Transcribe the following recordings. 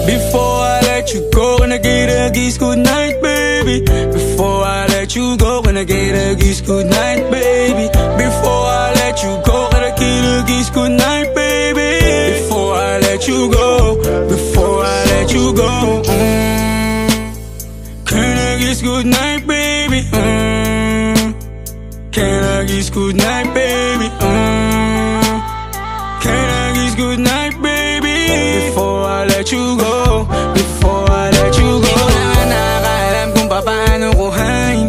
Before I let you go, can I get a kiss goodnight, baby? Before I let you go, can I get a kiss goodnight, baby? Before I let you go, can I get a kiss goodnight, baby? Before I let you go, before I let you go, can I kiss goodnight, baby? Can I kiss goodnight, baby? Can I kiss goodnight, baby? Before I let you go, before I let you go. Di ko na nakakaalam kung paano kuhain.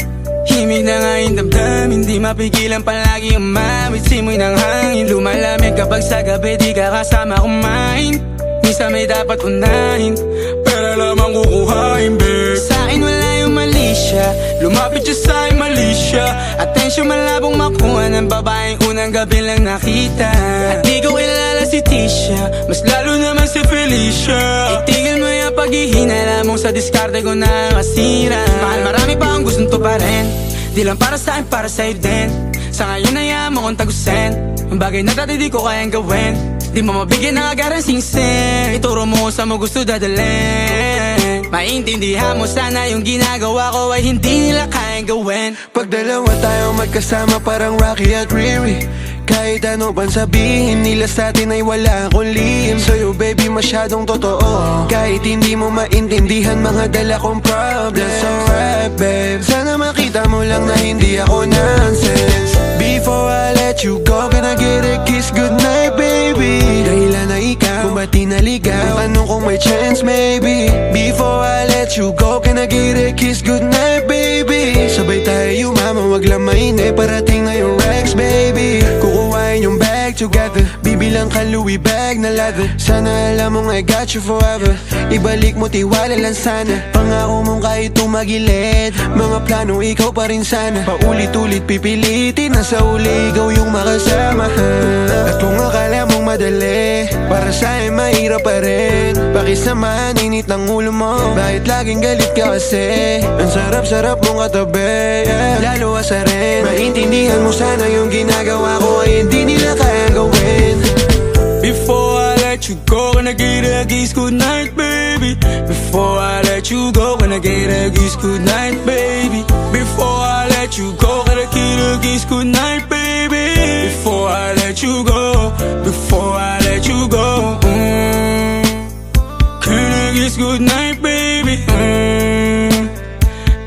Himig na nga yung damdamin, di mapigilan palagi umawit. Simoy ng hangin, lumalamig kapag sa gabi di ka kasama kumain. Minsan may dapat unahin, pero lamang kukuhain, babe. Sa'kin wala yung mali siya, lumapit siya sa'kin mali siya. Atensyon malabong makuha ng babaeng unang gabi lang nakita. At di ko kilala si Tisha, mas lalo naman si Felicia. Itigil mo yung paghihinala mong sa diskarte ko na masira. Mahal, marami pa akong gustong tuparin, di lang para sa'kin, para sa'yo din. Sa ngayon hayaan mo kong tagusin ang bagay na dati di ko kayang gawin. Di mo mabigyan ng agarang sing-sing, ituro mo saan mo gusto dadalhin. Maintindihan mo sana yung ginagawa ko ay hindi nila kayang gawin. Pag dalawa tayo magkasama parang Rocky at Riri, kahit ano pang sabihin nila sa'tin ay wala akong lihim. Sa'yo baby masyadong totoo, kahit hindi mo maintindihan mga dala kong problems. So alright babe, sana makita mo lang na hindi ako nonsense. Before I let you go, can I get a kiss goodnight baby? Dahilan na ikaw, kung ba't di naligaw, tanong kung may chance maybe. Before I let you go, can I get a kiss goodnight baby? Sabay tayo yumama, wag lang mainip, parating na yung Rex baby. Kukuhain yung bag together, bibilang ka Louis bag na leather. Sana alam mong I got you forever, ibalik mo tiwala lang sana. Pangako mong kahit tumagilid, mga plano ikaw pa rin sana. Paulit-ulit pipilitin na sa uli ikaw yung makasama. At kung akala mong madali, para sa'yo mahirap pa rin. Pakisamahan init ng ulo mo, bakit laging galit ka kasi? Ang sarap-sarap mong katabi, yeah. Lalo asarin, maintindihan mo sana yung ginagawa ko ay hindi nila kayang gawin. Before I let you go, can I get a kiss goodnight, baby? Before I let you go, can I get a kiss goodnight, baby? Before I let you go, can I get a kiss goodnight, baby? Before I let you go, before I let you go, can I kiss goodnight, baby?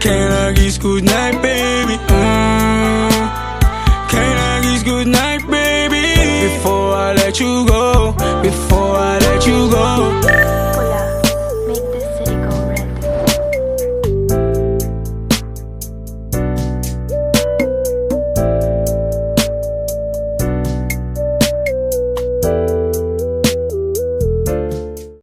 Can I kiss goodnight, baby? Can I kiss goodnight, baby? Before I let you go, before I let you go.